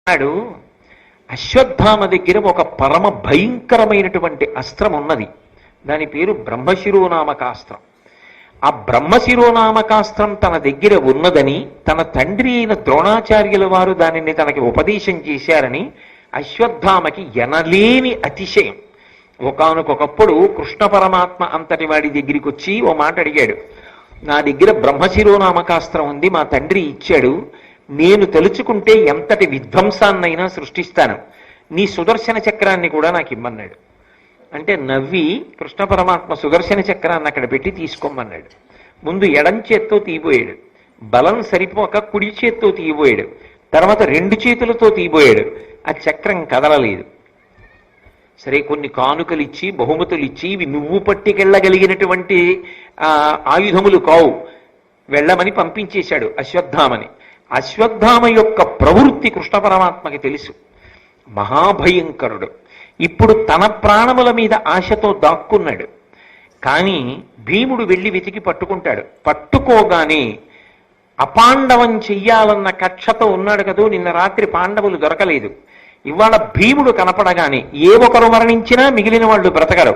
నాడు అశ్వత్థామ దగ్గర ఒక పరమ భయంకరమైనటువంటి అస్త్రం ఉన్నది. దాని పేరు బ్రహ్మశిరోనామకాస్త్రం. ఆ బ్రహ్మశిరోనామకాస్త్రం తన దగ్గర ఉన్నదని తన తండ్రి అయిన ద్రోణాచార్యుల వారు దానిని తనకి ఉపదేశం చేశారని అశ్వత్థామకి ఎనలేని అతిశయం. ఒకానొకప్పుడు కృష్ణ పరమాత్మ అంతటి వాడి దగ్గరికి వచ్చి ఓ మాట అడిగాడు. నా దగ్గర బ్రహ్మశిరోనామకాస్త్రం ఉంది, మా తండ్రి ఇచ్చాడు, నేను తలుచుకుంటే ఎంతటి విధ్వంసాన్నైనా సృష్టిస్తాను, నీ సుదర్శన చక్రాన్ని కూడా నాకు ఇమ్మన్నాడు. అంటే నవ్వి కృష్ణ పరమాత్మ సుదర్శన చక్రాన్ని అక్కడ పెట్టి తీసుకోమన్నాడు. ముందు ఎడం చేత్తో తీయబోయాడు, బలం సరిపోక కుడి చేత్తో తీయబోయాడు, తర్వాత రెండు చేతులతో తీయబోయాడు. ఆ చక్రం కదలలేదు. సరే, కొన్ని కానుకలు ఇచ్చి బహుమతులు ఇచ్చి ఇవి నువ్వు పట్టుకెళ్ళగలిగినటువంటి ఆయుధములు కావు, వెళ్ళమని పంపించేశాడు అశ్వత్థామని. అశ్వత్థామ యొక్క ప్రవృత్తి కృష్ణ పరమాత్మకి తెలుసు, మహాభయంకరుడు. ఇప్పుడు తన ప్రాణముల మీద ఆశతో దాక్కున్నాడు. కానీ భీముడు వెళ్ళి వెతికి పట్టుకుంటాడు. పట్టుకోగానే అపాండవం చెయ్యాలన్న కక్షతో ఉన్నాడు కదూ, నిన్న రాత్రి పాండవులు దొరకలేదు. ఇవాళ భీముడు కనపడగానే ఏ ఒకరు మరణించినా మిగిలిన వాళ్ళు బ్రతకరు.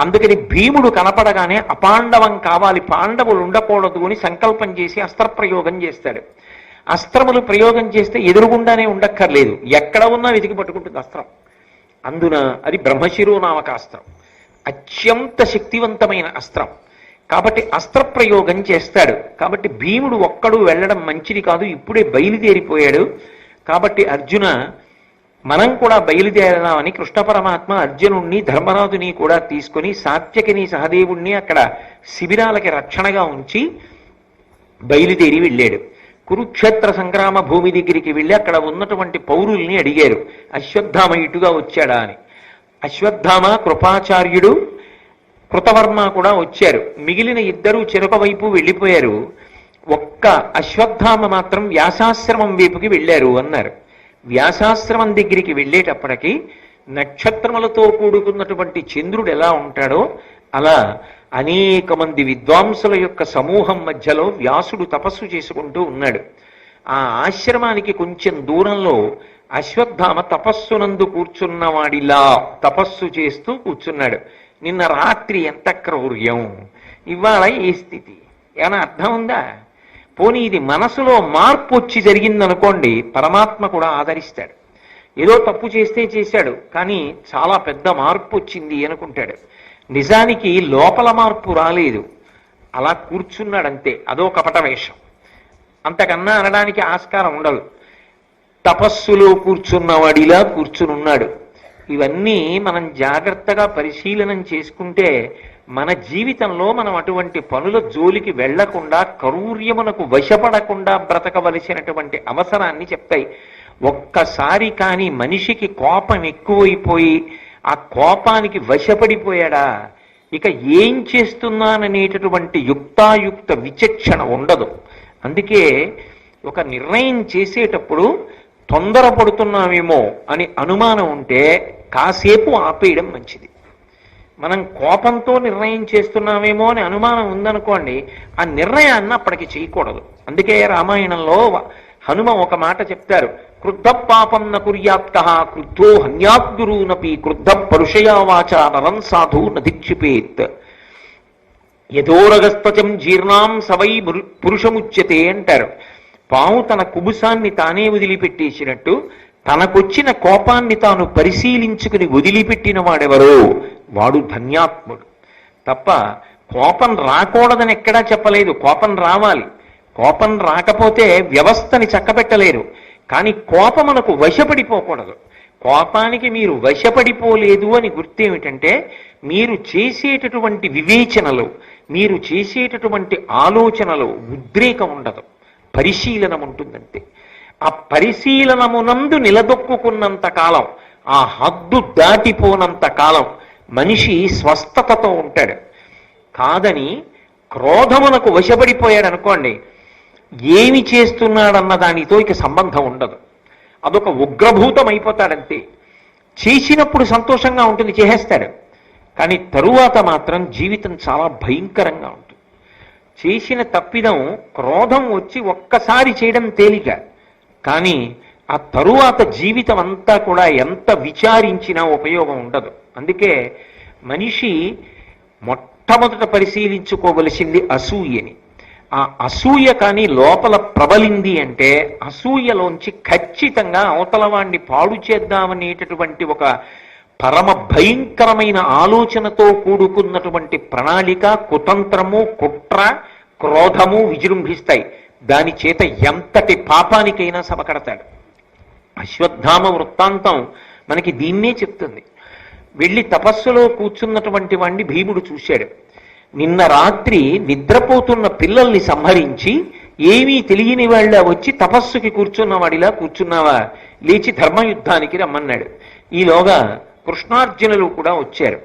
అందుకని భీముడు కనపడగానే అపాండవం కావాలి, పాండవులు ఉండకూడదు అని సంకల్పం చేసి అస్త్రప్రయోగం చేస్తాడు. అస్త్రములు ప్రయోగం చేస్తే ఎదురుగుండానే ఉండక్కర్లేదు, ఎక్కడ ఉన్నా వెతికి పట్టుకుంటుంది అస్త్రం. అందున అది బ్రహ్మశిరోనామకాస్త్రం, అత్యంత శక్తివంతమైన అస్త్రం. కాబట్టి అస్త్రప్రయోగం చేస్తాడు. కాబట్టి భీముడు ఒక్కడు వెళ్ళడం మంచిది కాదు, ఇప్పుడే బయలుదేరిపోయాడు. కాబట్టి అర్జున, మనం కూడా బయలుదేరదామని కృష్ణ పరమాత్మ అర్జునుణ్ణి ధర్మరాజుని కూడా తీసుకొని సాత్యకిని సహదేవుణ్ణి అక్కడ శిబిరాలకి రక్షణగా ఉంచి బయలుదేరి వెళ్ళాడు. కురుక్షేత్ర సంగ్రామ భూమి దగ్గరికి వెళ్ళి అక్కడ ఉన్నటువంటి పౌరుల్ని అడిగారు, అశ్వత్థామ ఇటుగా వచ్చాడా అని. అశ్వత్థామ, కృపాచార్యుడు, కృతవర్మ కూడా వచ్చారు. మిగిలిన ఇద్దరు చెరొక వైపు వెళ్ళిపోయారు. ఒక్క అశ్వత్థామ మాత్రం వ్యాసాశ్రమం వైపుకి వెళ్ళారు అన్నారు. వ్యాసాశ్రమం దగ్గరికి వెళ్ళేటప్పటికి నక్షత్రములతో కూడుకున్నటువంటి చంద్రుడు ఎలా ఉంటాడో అలా అనేక మంది విద్వాంసుల యొక్క సమూహం మధ్యలో వ్యాసుడు తపస్సు చేసుకుంటూ ఉన్నాడు. ఆ ఆశ్రమానికి కొంచెం దూరంలో అశ్వత్థామ తపస్సునందు కూర్చున్నవాడిలా తపస్సు చేస్తూ కూర్చున్నాడు. నిన్న రాత్రి ఎంత క్రౌర్యం, ఇవాళ ఏ స్థితి, ఏమైనా అర్థం ఉందా? పోనీ ఇది మనసులో మార్పు వచ్చి జరిగిందనుకోండి, పరమాత్మ కూడా ఆదరిస్తాడు. ఏదో తప్పు చేస్తే చేశాడు, కానీ చాలా పెద్ద మార్పు వచ్చింది అనుకుంటాడు. నిజానికి లోపల మార్పు రాలేదు, అలా కూర్చున్నాడంతే, అదో కపట వేషం. అంతకన్నా అనడానికి ఆస్కారం ఉండదు. తపస్సులో కూర్చున్నవాడిలా కూర్చునున్నాడు. ఇవన్నీ మనం జాగ్రత్తగా పరిశీలనం చేసుకుంటే మన జీవితంలో మనం అటువంటి పనుల జోలికి వెళ్లకుండా, క్రౌర్యమునకు వశపడకుండా బ్రతకవలసినటువంటి అవసరాన్ని చెప్తాయి. ఒక్కసారి కానీ మనిషికి కోపం ఎక్కువైపోయి ఆ కోపానికి వశపడిపోయాడా, ఇక ఏం చేస్తున్నాననేటటువంటి యుక్తాయుక్త విచక్షణ ఉండదు. అందుకే ఒక నిర్ణయం చేసేటప్పుడు తొందరపడుతున్నామేమో అని అనుమానం ఉంటే కాసేపు ఆపేయడం మంచిది. మనం కోపంతో నిర్ణయం చేస్తున్నామేమో అని అనుమానం ఉందనుకోండి, ఆ నిర్ణయాన్ని అప్పటికి చేయకూడదు. అందుకే రామాయణంలో హనుమ ఒక మాట చెప్తారు, క్రుద్ధ పాపం న కుర్యాత్క క్రుద్ధో హన్యాద్గురూనపి క్రుద్ధ పరుషయా వాచ నరం సాధు నధిక్షిపేత్ యథోరగస్త్వచం జీర్ణాం సవై పురుషముచ్యతే అంటారు. పాము తన కుబుసాన్ని తానే వదిలిపెట్టేసినట్టు తనకొచ్చిన కోపాన్ని తాను పరిశీలించుకుని వదిలిపెట్టిన వాడెవరో వాడు ధన్యాత్ముడు. తప్ప కోపం రాకూడదని ఎక్కడా చెప్పలేదు, కోపం రావాలి. కోపం రాకపోతే వ్యవస్థని చక్కబెట్టలేరు. కానీ కోపమునకు వశపడిపోకూడదు. కోపానికి మీరు వశపడిపోలేదు అని గుర్తేమిటంటే, మీరు చేసేటటువంటి వివేచనలు, మీరు చేసేటటువంటి ఆలోచనలు ఉద్రేకం ఉండదు, పరిశీలనం ఉంటుందంతే. ఆ పరిశీలనమునందు నిలదొక్కున్నంత కాలం, ఆ హద్దు దాటిపోనంత కాలం మనిషి స్వస్థతతో ఉంటాడు. కాదని క్రోధమునకు వశపడిపోయాడు అనుకోండి, ఏమి చేస్తున్నాడన్న దానితో ఇక సంబంధం ఉండదు, అదొక ఉగ్రభూతం అయిపోతాడంతే. చేసినప్పుడు సంతోషంగా ఉంటుంది, చేసేస్తాడు. కానీ తరువాత మాత్రం జీవితం చాలా భయంకరంగా ఉంటుంది. చేసిన తప్పిదం క్రోధం వచ్చి ఒక్కసారి చేయడం తేలిక, కానీ ఆ తరువాత జీవితం అంతా కూడా ఎంత విచారించినా ఉపయోగం ఉండదు. అందుకే మనిషి మొట్టమొదట పరిశీలించుకోవలసింది అసూయని. ఆ అసూయ కానీ లోపల ప్రబలింది అంటే అసూయలోంచి ఖచ్చితంగా అవతల వాణ్ణి పాడు చేద్దామనేటటువంటి ఒక పరమ భయంకరమైన ఆలోచనతో కూడుకున్నటువంటి ప్రణాళిక, కుతంత్రము, కుట్ర, క్రోధము విజృంభిస్తాయి. దాని చేత ఎంతటి పాపానికైనా సమకడతాడు. అశ్వత్థామ వృత్తాంతం మనకి దీన్నే చెప్తుంది. వెళ్ళి తపస్సులో కూర్చున్నటువంటి వాణ్ణి భీముడు చూశాడు. నిన్న రాత్రి నిద్రపోతున్న పిల్లల్ని సంహరించి ఏమీ తెలియని వాళ్ళ వచ్చి తపస్సుకి కూర్చున్నవాడిలా కూర్చున్నావా, లేచి ధర్మయుద్ధానికి రమ్మన్నాడు. ఈలోగా కృష్ణార్జునులు కూడా వచ్చారు.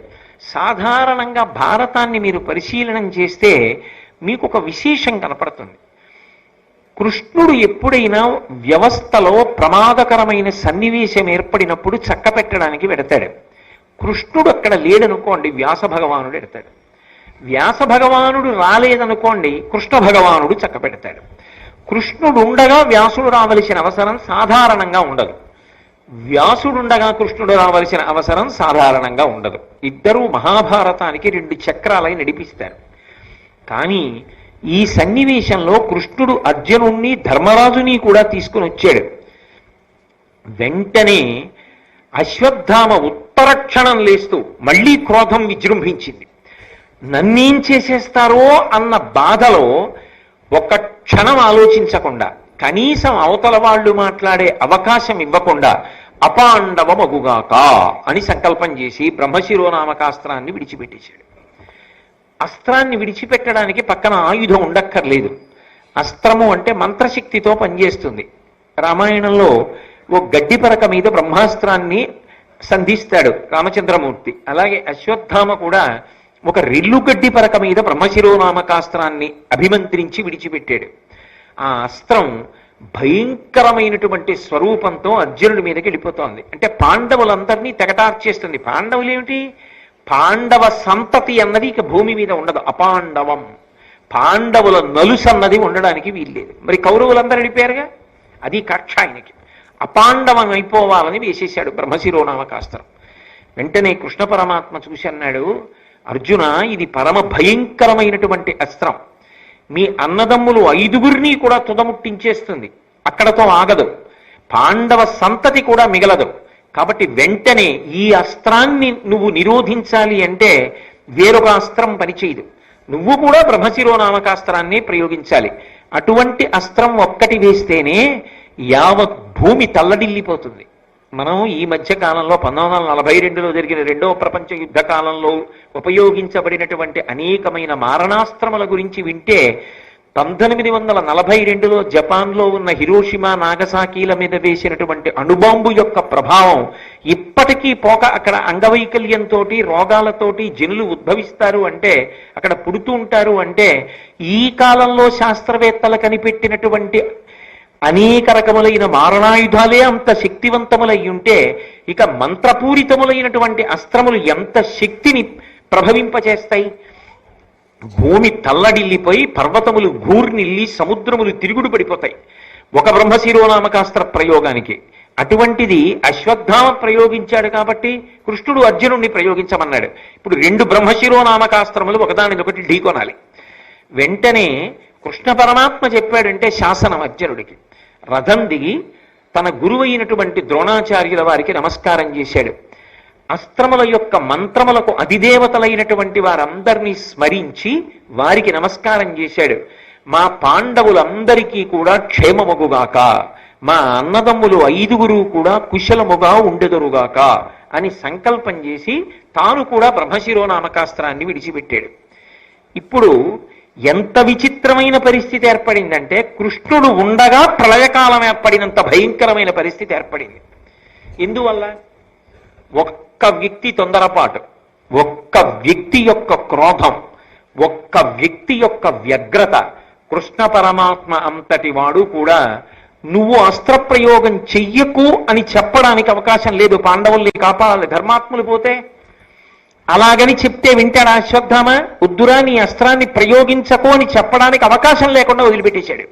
సాధారణంగా భారతాన్ని మీరు పరిశీలనం చేస్తే మీకు ఒక విశేషం కనపడుతుంది. కృష్ణుడు ఎప్పుడైనా వ్యవస్థలో ప్రమాదకరమైన సన్నివేశం ఏర్పడినప్పుడు చక్కపెట్టడానికి వెడతాడు. కృష్ణుడు అక్కడ లేడనుకోండి, వ్యాస భగవానుడు ఎడతాడు. వ్యాస భగవానుడు రాలేదనుకోండి, కృష్ణ భగవానుడు చక్కపెడతాడు. కృష్ణుడు ఉండగా వ్యాసుడు రావలసిన అవసరం సాధారణంగా ఉండదు. వ్యాసుడుండగా కృష్ణుడు రావలసిన అవసరం సాధారణంగా ఉండదు. ఇద్దరూ మహాభారతానికి 2 చక్రాలై నడిపిస్తారు. కానీ ఈ సన్నివేశంలో కృష్ణుడు అర్జునుణ్ణి ధర్మరాజుని కూడా తీసుకుని వచ్చాడు. వెంటనే అశ్వత్థామ ఉత్తరక్షణం లేస్తూ మళ్ళీ క్రోధం విజృంభించింది. నన్నేం చేసేస్తారో అన్న బాధలో ఒక క్షణం ఆలోచించకుండా, కనీసం అవతల వాళ్ళు మాట్లాడే అవకాశం ఇవ్వకుండా అపాండవమగుగాక అని సంకల్పం చేసి బ్రహ్మశిరోనామకాస్త్రాన్ని విడిచిపెట్టేశాడు. అస్త్రాన్ని విడిచిపెట్టడానికి పక్కన ఆయుధం ఉండక్కర్లేదు. అస్త్రము అంటే మంత్రశక్తితో పనిచేస్తుంది. రామాయణంలో ఓ గడ్డిపరక మీద బ్రహ్మాస్త్రాన్ని సంధిస్తాడు రామచంద్రమూర్తి. అలాగే అశ్వత్థామ కూడా ఒక రెల్లు గడ్డి పరక మీద బ్రహ్మశిరోనామకాస్త్రాన్ని అభిమంత్రించి విడిచిపెట్టాడు. ఆ అస్త్రం భయంకరమైనటువంటి స్వరూపంతో అర్జునుడి మీదకి వెళ్ళిపోతోంది. అంటే పాండవులందరినీ తెగటార్చేస్తుంది. పాండవులు ఏమిటి? పాండవ సంతతి అన్నది ఇక భూమి మీద ఉండదు. అపాండవం, పాండవుల నలుసు అన్నది ఉండడానికి వీల్లేదు. మరి కౌరవులందరూ వెళ్ళిపోయారుగా, అది కక్ష ఆయనకి. అపాండవం అయిపోవాలని వేసేశాడు బ్రహ్మశిరోనామకాస్త్రం. వెంటనే కృష్ణ పరమాత్మ చూసి అన్నాడు, అర్జున, ఇది పరమ భయంకరమైనటువంటి అస్త్రం. మీ అన్నదమ్ములు 5గురిని కూడా తుదముట్టించేస్తుంది. అక్కడతో ఆగదు. పాండవ సంతతి కూడా మిగలదు. కాబట్టి వెంటనే ఈ అస్త్రాన్ని నువ్వు నిరోధించాలి అంటే వేరొక అస్త్రం పనిచేయదు. నువ్వు కూడా బ్రహ్మశిరోనామకాస్త్రాన్ని ప్రయోగించాలి. అటువంటి అస్త్రం ఒక్కటి వేస్తేనే యావత్ భూమి తల్లడిల్లిపోతుంది. మనం ఈ మధ్య కాలంలో 1942లో జరిగిన 2వ ప్రపంచ యుద్ధ కాలంలో ఉపయోగించబడినటువంటి అనేకమైన మారణాస్త్రముల గురించి వింటే 1942లో జపాన్లో ఉన్న హిరోషిమా నాగసాకీల మీద వేసినటువంటి అణుబాంబు యొక్క ప్రభావం ఇప్పటికీ పోక అక్కడ అంగవైకల్యంతో రోగాలతోటి జనులు ఉద్భవిస్తారు అంటే, అక్కడ పుడుతూ ఉంటారు అంటే, ఈ కాలంలో శాస్త్రవేత్తలు కనిపెట్టినటువంటి అనేక రకములైన మారణాయుధాలే అంత శక్తివంతములై ఉంటే ఇక మంత్రపూరితములైనటువంటి అస్త్రములు ఎంత శక్తిని ప్రభవింపచేస్తాయి? భూమి తల్లడిల్లిపోయి పర్వతములు గూర్నిల్లి సముద్రములు తిరుగుడు పడిపోతాయి ఒక బ్రహ్మశిరోనామకాస్త్ర ప్రయోగానికి. అటువంటిది అశ్వత్థామ ప్రయోగించాడు కాబట్టి కృష్ణుడు అర్జునుడిని ప్రయోగించమన్నాడు. ఇప్పుడు 2 బ్రహ్మశిరోనామకాస్త్రములు ఒకదానిదొకటి ఢీకొనాలి. వెంటనే కృష్ణ పరమాత్మ చెప్పాడంటే శాసనం అర్జునుడికి. రథం దిగి తన గురువు అయినటువంటి ద్రోణాచార్యుల వారికి నమస్కారం చేశాడు. అస్త్రముల యొక్క మంత్రములకు అధిదేవతలైనటువంటి వారందరినీ స్మరించి వారికి నమస్కారం చేశాడు. మా పాండవులందరికీ కూడా క్షేమమగుగాక, మా అన్నదమ్ములు 5గురు కూడా కుశలముగా ఉండెదరుగాక అని సంకల్పం చేసి తాను కూడా బ్రహ్మశిరోనామకాస్త్రాన్ని విడిచిపెట్టాడు. ఇప్పుడు ఎంత విచిత్రమైన పరిస్థితి ఏర్పడిందంటే, కృష్ణుడు ఉండగా ప్రళయకాలం ఏర్పడినంత భయంకరమైన పరిస్థితి ఏర్పడింది. ఎందువల్ల? ఒక్క వ్యక్తి తొందరపాటు, ఒక్క వ్యక్తి యొక్క క్రోధం, ఒక్క వ్యక్తి యొక్క వ్యగ్రత. కృష్ణ పరమాత్మ అంతటి వాడు కూడా నువ్వు అస్త్రప్రయోగం చెయ్యకు అని చెప్పడానికి అవకాశం లేదు. పాండవుల్ని కాపాడాలి, ధర్మాత్ములు పోతే. అలాగని చెప్తే వింటాడా అశ్వత్థామ? వద్దురా, నీ అస్త్రాన్ని ప్రయోగించకు అని చెప్పడానికి అవకాశం లేకుండా వదిలిపెట్టేశాడు.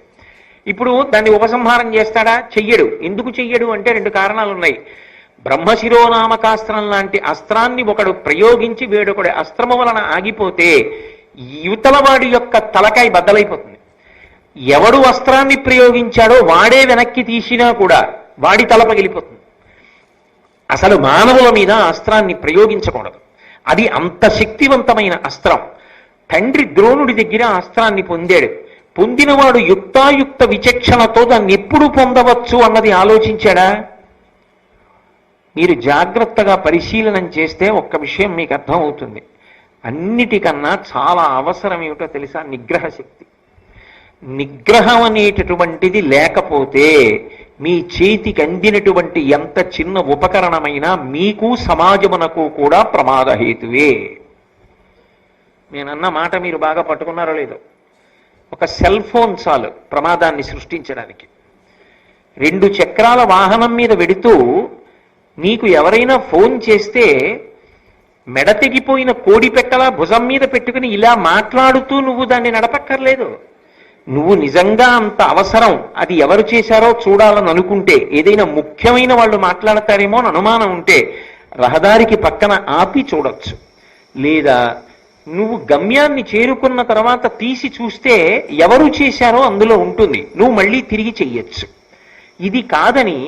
ఇప్పుడు దాన్ని ఉపసంహారం చేస్తాడా? చెయ్యడు. ఎందుకు చెయ్యడు అంటే రెండు కారణాలు ఉన్నాయి. బ్రహ్మశిరోనామకాస్త్రం లాంటి అస్త్రాన్ని ఒకడు ప్రయోగించి వేడొకడు అస్త్రము వలన ఆగిపోతే యువతలవాడి యొక్క తలకాయ బద్దలైపోతుంది. ఎవడు అస్త్రాన్ని ప్రయోగించాడో వాడే వెనక్కి తీసినా కూడా వాడి తల పగిలిపోతుంది. అసలు మానవుల మీద అస్త్రాన్ని ప్రయోగించకూడదు. అది అంత శక్తివంతమైన అస్త్రం. తండ్రి ద్రోణుడి దగ్గర అస్త్రాన్ని పొందాడు. పొందినవాడు యుక్తాయుక్త విచక్షణతో దాన్ని ఎప్పుడు పొందవచ్చు అన్నది ఆలోచించాడా? మీరు జాగ్రత్తగా పరిశీలనం చేస్తే ఒక్క విషయం మీకు అర్థమవుతుంది. అన్నిటికన్నా చాలా అవసరం ఏమిటో తెలుసా? నిగ్రహ శక్తి. నిగ్రహం అనేటటువంటిది లేకపోతే మీ చేతికి అందినటువంటి ఎంత చిన్న ఉపకరణమైనా మీకు సమాజమునకు కూడా ప్రమాదహేతువే. నేనన్న మాట మీరు బాగా పట్టుకున్నారో లేదో. ఒక సెల్ ఫోన్ చాలు ప్రమాదాన్ని సృష్టించడానికి. 2 చక్రాల వాహనం మీద వెడుతూ నీకు ఎవరైనా ఫోన్ చేస్తే మెడ తెగిపోయిన కోడి పెట్టలా భుజం మీద పెట్టుకుని ఇలా మాట్లాడుతూ నువ్వు దాన్ని నడపక్కర్లేదు. నువ్వు నిజంగా అంత అవసరం, అది ఎవరు చేశారో చూడాలని అనుకుంటే, ఏదైనా ముఖ్యమైన వాళ్ళు మాట్లాడతారేమో అని అనుమానం ఉంటే రహదారికి పక్కన ఆపి చూడొచ్చు. లేదా నువ్వు గమ్యాన్ని చేరుకున్న తర్వాత తీసి చూస్తే ఎవరు చేశారో అందులో ఉంటుంది, నువ్వు మళ్ళీ తిరిగి చెయ్యొచ్చు. ఇది కాదని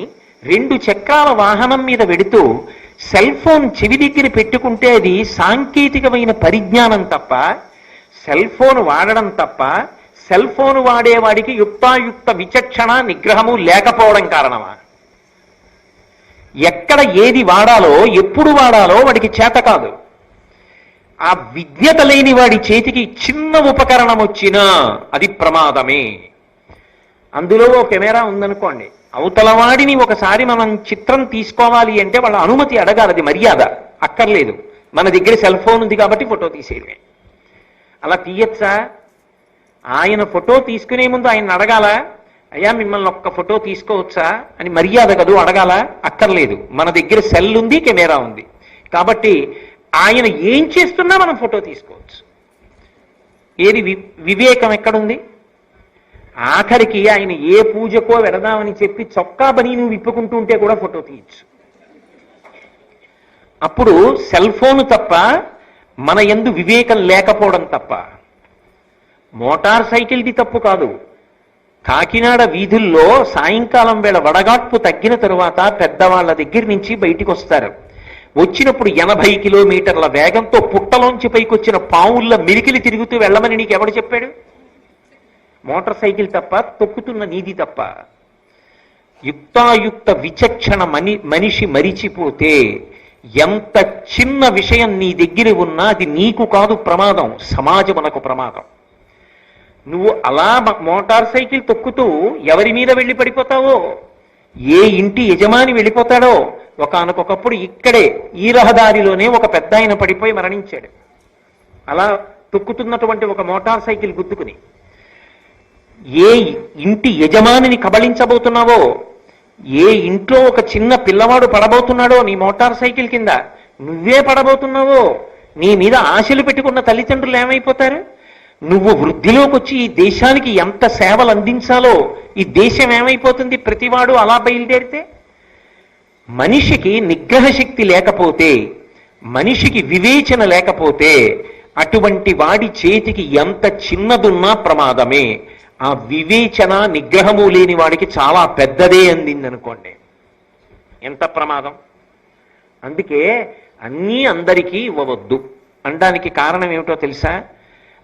2 చక్రాల వాహనం మీద వెడుతూ సెల్ ఫోన్ చెవి దగ్గర పెట్టుకుంటే అది సాంకేతికమైన పరిజ్ఞానం తప్ప, సెల్ ఫోన్ వాడడం తప్ప, సెల్ ఫోన్ వాడేవాడికి యుక్తాయుక్త విచక్షణ నిగ్రహము లేకపోవడం కారణమా? ఎక్కడ ఏది వాడాలో ఎప్పుడు వాడాలో వాడికి చేత కాదు. ఆ విజ్ఞత లేని వాడి చేతికి చిన్న ఉపకరణం వచ్చినా అది ప్రమాదమే. అందులో ఓ కెమెరా ఉందనుకోండి, అవతలవాడిని ఒకసారి మనం చిత్రం తీసుకోవాలి అంటే వాళ్ళ అనుమతి అడగాలి. అది మర్యాద. అక్కర్లేదు, మన దగ్గర సెల్ ఫోన్ ఉంది కాబట్టి ఫోటో తీసేయడమే. అలా తీయచ్చా? ఆయన ఫోటో తీసుకునే ముందు ఆయన అడగాల, అయ్యా మిమ్మల్ని ఒక్క ఫోటో తీసుకోవచ్చా అని. మర్యాద కదూ, అడగాల? అక్కర్లేదు. మన దగ్గర సెల్ ఉంది, కెమెరా ఉంది కాబట్టి ఆయన ఏం చేస్తున్నా మనం ఫోటో తీసుకోవచ్చు. ఏది వివేకం ఎక్కడుంది? ఆఖరికి ఆయన ఏ పూజకో వెడదామని చెప్పి చొక్కా బనీను విప్పుకుంటూ ఉంటే కూడా ఫోటో తీయచ్చు. అప్పుడు సెల్ ఫోన్ తప్ప, మన యందు వివేకం లేకపోవడం తప్ప. మోటార్ సైకిల్ది తప్పు కాదు. కాకినాడ వీధుల్లో సాయంకాలం వేళ వడగాట్పు తగ్గిన తరువాత పెద్దవాళ్ల దగ్గర నుంచి బయటికి వస్తారు. వచ్చినప్పుడు 80 కిలోమీటర్ల వేగంతో పుట్టలోంచి పైకొచ్చిన పావుల్లో మిరికిలి తిరుగుతూ వెళ్ళమని నీకు ఎవడు చెప్పాడు? మోటార్ సైకిల్ తప్ప, తొక్కుతున్న నీది తప్ప. యుక్తాయుక్త విచక్షణ మనిషి మరిచిపోతే ఎంత చిన్న విషయం నీ దగ్గర ఉన్నా అది నీకు కాదు ప్రమాదం, సమాజమునకు ప్రమాదం. నువ్వు అలా మోటార్ సైకిల్ తొక్కుతూ ఎవరి మీద వెళ్ళి పడిపోతావో, ఏ ఇంటి యజమాని వెళ్ళిపోతాడో. ఒకానొకప్పుడు ఇక్కడే ఈ రహదారిలోనే ఒక పెద్ద ఆయన పడిపోయి మరణించాడు. అలా తొక్కుతున్నటువంటి ఒక మోటార్ సైకిల్ గుద్దుకుని. ఏ ఇంటి యజమానిని కబళించబోతున్నావో, ఏ ఇంట్లో ఒక చిన్న పిల్లవాడు పడబోతున్నాడో నీ మోటార్ సైకిల్ కింద, నువ్వే పడబోతున్నావో, నీ మీద ఆశలు పెట్టుకున్న తల్లిదండ్రులు ఏమైపోతారు? నువ్వు వృద్ధిలోకి వచ్చి ఈ దేశానికి ఎంత సేవలు అందించాలో ఈ దేశం ఏమైపోతుంది ప్రతివాడు అలా బయలుదేరితే? మనిషికి నిగ్రహ శక్తి లేకపోతే, మనిషికి వివేచన లేకపోతే అటువంటి వాడి చేతికి ఎంత చిన్నదున్నా ప్రమాదమే. ఆ వివేచన నిగ్రహము లేని వాడికి చాలా పెద్దదే అందిందనుకోండి, ఎంత ప్రమాదం. అందుకే అన్నీ అందరికీ ఇవ్వవద్దు అనడానికి కారణం ఏమిటో తెలుసా?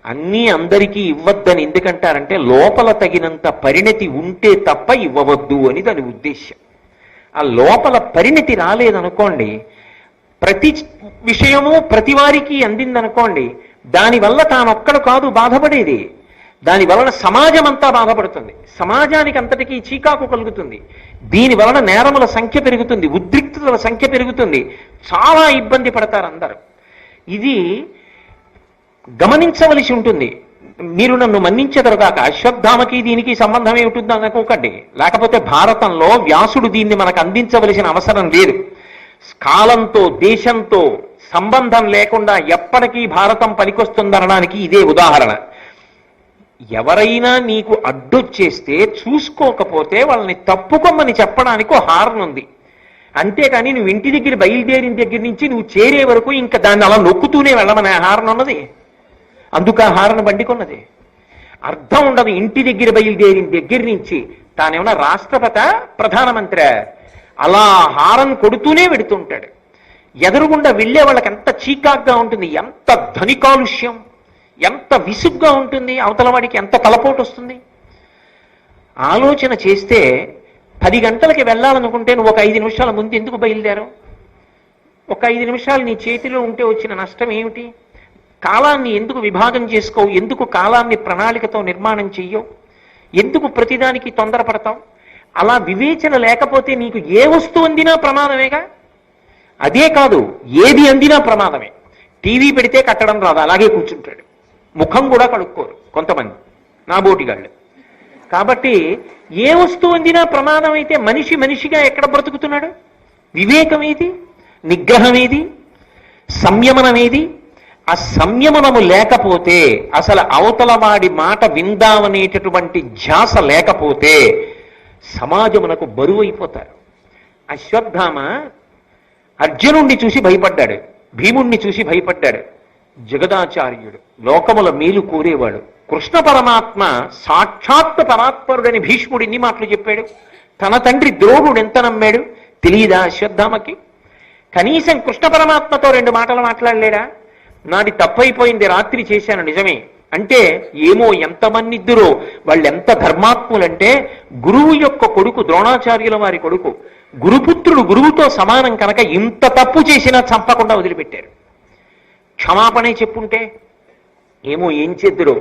అన్నీ అందరికీ ఇవ్వద్దని ఎందుకంటారంటే లోపల తగినంత పరిణతి ఉంటే తప్ప ఇవ్వవద్దు అని దాని ఉద్దేశ్యం. ఆ లోపల పరిణతి రాలేదనుకోండి, ప్రతి విషయము ప్రతి వారికి అందిందనుకోండి, దానివల్ల తానొక్కడు కాదు బాధపడేది, దానివలన సమాజం అంతా బాధపడుతుంది. సమాజానికి అంతటికీ చీకాకు కలుగుతుంది. దీని వలన నేరముల సంఖ్య పెరుగుతుంది, ఉద్రిక్తతల సంఖ్య పెరుగుతుంది, చాలా ఇబ్బంది పడతారు అందరూ. ఇది గమనించవలసి ఉంటుంది. మీరు నన్ను మన్నించెదరు కాక అశ్వత్థామకి దీనికి సంబంధం ఏమిటి అనుకోకండి. లేకపోతే భారతంలో వ్యాసుడు దీన్ని మనకు అందించవలసిన అవసరం లేదు. కాలంతో దేశంతో సంబంధం లేకుండా ఎప్పటికీ భారతం పనికొస్తుందనడానికి ఇదే ఉదాహరణ. ఎవరైనా నీకు అడ్డొచ్చేస్తే చూసుకోకపోతే వాళ్ళని తప్పుకోమని చెప్పడానికి ఓ హారన్ ఉంది. అంతేకాని నువ్వు ఇంటి దగ్గర బయలుదేరిన దగ్గర నుంచి నువ్వు చేరే వరకు ఇంకా దాన్ని అలా నొక్కుతూనే వెళ్ళమని ఆ హారన్ ఉన్నది. అందుకు ఆ హారన్ బండికొన్నది. అర్థం ఉండదు. ఇంటి దగ్గర బయలుదేరిన దగ్గర నుంచి తానేమన్నా రాష్ట్రపత ప్రధానమంత్రి అలా హారన్ కొడుతూనే వెడుతుంటాడు. ఎదురుగుండా వెళ్ళే వాళ్ళకి ఎంత చీకాగ్గా ఉంటుంది, ఎంత ధ్వని కాలుష్యం, ఎంత విసుగ్గా ఉంటుంది, అవతల వాడికి ఎంత తలపోటు వస్తుంది. ఆలోచన చేస్తే 10 గంటలకి వెళ్ళాలనుకుంటే నువ్వు ఒక 5 నిమిషాల ముందు ఎందుకు బయలుదేరావు? ఒక 5 నిమిషాలు నీ చేతిలో ఉంటే వచ్చిన నష్టం ఏమిటి? కాలాన్ని ఎందుకు విభాగం చేసుకోవు? ఎందుకు కాలాన్ని ప్రణాళికతో నిర్మాణం చెయ్యవు? ఎందుకు ప్రతిదానికి తొందరపడతావు? అలా వివేచన లేకపోతే నీకు ఏ వస్తువు అందినా ప్రమాదమేగా. అదే కాదు, ఏది అందినా ప్రమాదమే. టీవీ పెడితే కట్టడం రాదు, అలాగే కూర్చుంటాడు. ముఖం కూడా కడుక్కోరు కొంతమంది నా బోటిగాళ్ళు. కాబట్టి ఏ వస్తువు అందినా ప్రమాదం అయితే మనిషిగా ఎక్కడ బ్రతుకుతున్నాడు? వివేకం ఏది? నిగ్రహం ఏది? సంయమనం ఏది? ఆ సంయమనము లేకపోతే, అసలు అవతల వాడి మాట విందామనేటటువంటి ధ్యాస లేకపోతే సమాజమునకు బరువు అయిపోతారు. అశ్వత్థామ అర్జునుణ్ణి చూసి భయపడ్డాడు, భీముణ్ణి చూసి భయపడ్డాడు. జగదాచార్యుడు, లోకముల మేలు కోరేవాడు, కృష్ణ పరమాత్మ సాక్షాత్ పరాత్పరుడని భీష్ముడు ఇన్ని మాటలు చెప్పాడు. తన తండ్రి ద్రోణుడు ఎంత నమ్మాడు తెలియదా అశ్వత్థామకి? కనీసం కృష్ణ పరమాత్మతో 2 మాటలు మాట్లాడలేడా? నాది తప్పైపోయింది, రాత్రి చేశాను నిజమే అంటే, ఏమో ఎంతమంది ఇద్దరో వాళ్ళు ఎంత ధర్మాత్ములంటే, గురువు యొక్క కొడుకు ద్రోణాచార్యుల వారి కొడుకు, గురుపుత్రుడు గురువుతో సమానం కనుక ఇంత తప్పు చేసినా చంపకుండా వదిలిపెట్టారు. క్షమాపణే చెప్పుంటే ఏమో ఏం చేద్దురో.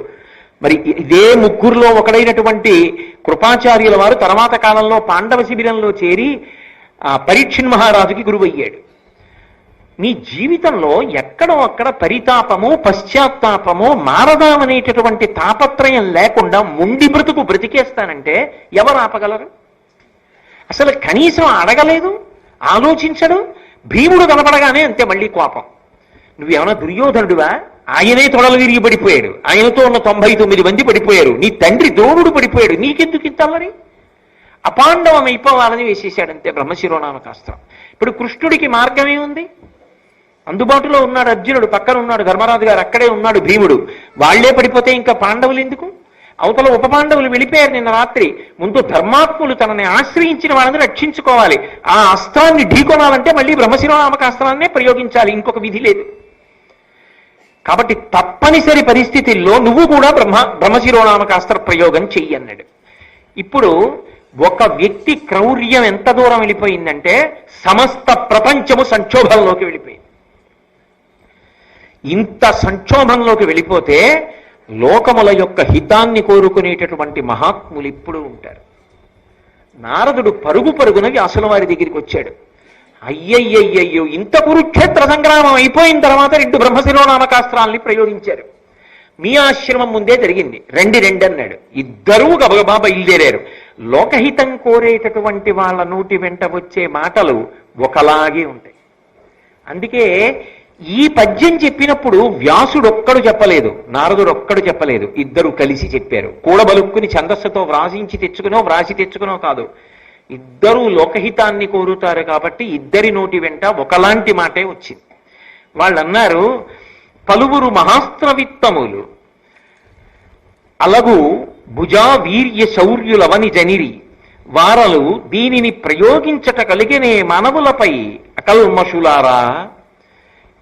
మరి ఇదే ముగ్గురులో ఒకడైనటువంటి కృపాచార్యుల వారు తర్వాత కాలంలో పాండవ శిబిరంలో చేరి పరీక్షణ్ మహారాజుకి గురువయ్యాడు. నీ జీవితంలో ఎక్కడో అక్కడ పరితాపము, పశ్చాత్తాపము, మారదామనేటటువంటి తాపత్రయం లేకుండా ముండి బ్రతుకు బ్రతికేస్తానంటే ఎవరు ఆపగలరు? అసలు కనీసం అడగలేదు, ఆలోచించడు. భీముడు కనపడగానే అంతే మళ్ళీ కోపం. నువ్వేమన్నా దుర్యోధనుడువా? ఆయనే తొడలు విరిగి పడిపోయాడు, ఆయనతో ఉన్న 99 మంది పడిపోయారు, నీ తండ్రి ద్రోణుడు పడిపోయాడు, నీకెందుకు ఇంతల్లరి? అపాండవం అయిపోవాలని వేసేశాడంతే బ్రహ్మశిరోనామకాస్త్రం. ఇప్పుడు కృష్ణుడికి మార్గం ఏముంది? అందుబాటులో ఉన్నాడు అర్జునుడు, పక్కన ఉన్నాడు ధర్మరాజు గారు, అక్కడే ఉన్నాడు భీముడు. వాళ్లే పడిపోతే ఇంకా పాండవులు ఎందుకు? అవతల ఉప పాండవులు వెళ్ళిపోయారు నిన్న రాత్రి. ముందు ధర్మాత్ములు తనని ఆశ్రయించిన వాళ్ళని రక్షించుకోవాలి. ఆ అస్త్రాన్ని ఢీకొనాలంటే మళ్ళీ బ్రహ్మశిరోనామకాస్త్రాన్నే ప్రయోగించాలి, ఇంకొక విధి లేదు. కాబట్టి తప్పనిసరి పరిస్థితుల్లో నువ్వు కూడా బ్రహ్మశిరోనామకాస్త్ర ప్రయోగం చెయ్యి అన్నాడు. ఇప్పుడు ఒక వ్యక్తి క్రౌర్యం ఎంత దూరం వెళ్ళిపోయిందంటే సమస్త ప్రపంచము సంక్షోభంలోకి వెళ్ళిపోయింది. ఇంత సంక్షోభంలోకి వెళ్ళిపోతే లోకముల యొక్క హితాన్ని కోరుకునేటటువంటి మహాత్ములు ఇప్పుడు ఉంటారు. నారదుడు పరుగున వ్యాసుల వారి దగ్గరికి వచ్చాడు. అయ్యయ్యయ్యో, ఇంత కురుక్షేత్ర సంగ్రామం అయిపోయిన తర్వాత 2 బ్రహ్మశిరోనామకాస్త్రాల్ని ప్రయోగించారు. మీ ఆశ్రమం ముందే జరిగింది, రెండు అన్నాడు. ఇద్దరూ గబగబా బయలుదేరారు. లోకహితం కోరేటటువంటి వాళ్ళ నోటి వెంట వచ్చే మాటలు ఒకలాగే ఉంటాయి. అందుకే ఈ పద్యం చెప్పినప్పుడు వ్యాసుడొక్కడు చెప్పలేదు, నారదుడొక్కడు చెప్పలేదు, ఇద్దరు కలిసి చెప్పారు. కూడబలుక్కుని ఛందస్సుతో వ్రాసి తెచ్చుకునో కాదు, ఇద్దరూ లోకహితాన్ని కోరుతారు కాబట్టి ఇద్దరి నోటి వెంట ఒకలాంటి మాటే వచ్చింది. వాళ్ళు అన్నారు, పలువురు మహాస్త్రవిత్తములు అలగు భుజా వీర్య శౌర్యులవని జనిరి వారలు దీనిని ప్రయోగించట కలిగినే మానవులపై అకల్మషులారా.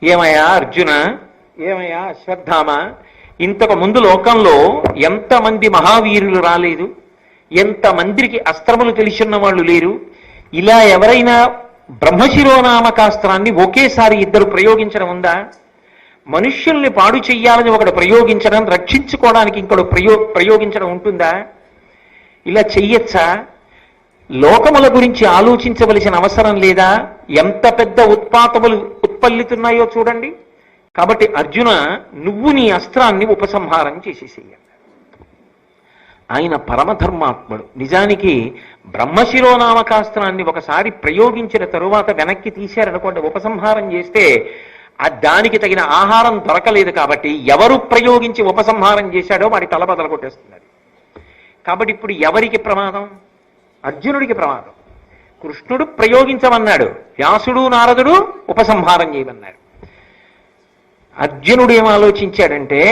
ఏమయ్యా అర్జున, ఏమయ్యా అశ్వత్థామ, ఇంతకు ముందు లోకంలో ఎంతమంది మహావీరులు రాలేదు, ఎంతమందికి అస్త్రములు తెలిసిన వాళ్ళు లేరు. ఇలా ఎవరైనా బ్రహ్మశిరోనామకాస్త్రాన్ని ఒకేసారి ఇద్దరు ప్రయోగించడం ఉందా? మనుష్యుల్ని పాడు చెయ్యాలని ఒకడు ప్రయోగించడం, రక్షించుకోవడానికి ఇంకొకడు ప్రయోగించడం ఉంటుందా? ఇలా చెయ్యొచ్చా? లోకముల గురించి ఆలోచించవలసిన అవసరం లేదా? ఎంత పెద్ద ఉత్పాతములు ఉత్పల్లితున్నాయో చూడండి. కాబట్టి అర్జున, నువ్వు నీ అస్త్రాన్ని ఉపసంహారం చేసేసేయ. ఆయన పరమధర్మాత్ముడు. నిజానికి బ్రహ్మశిరోనామకాస్త్రాన్ని ఒకసారి ప్రయోగించిన తరువాత వెనక్కి తీశారనుకోండి, ఉపసంహారం చేస్తే దానికి తగిన ఆహారం దొరకలేదు కాబట్టి ఎవరు ప్రయోగించి ఉపసంహారం చేశాడో వాడి తల బదలు కొట్టేస్తున్నారు. కాబట్టి ఇప్పుడు ఎవరికి ప్రమాదం? అర్జునుడికి ప్రమాదం. కృష్ణుడు ప్రయోగించమన్నాడు, వ్యాసుడు నారదుడు ఉపసంహారం చేయమన్నాడు. అర్జునుడు ఏం ఆలోచించాడంటే,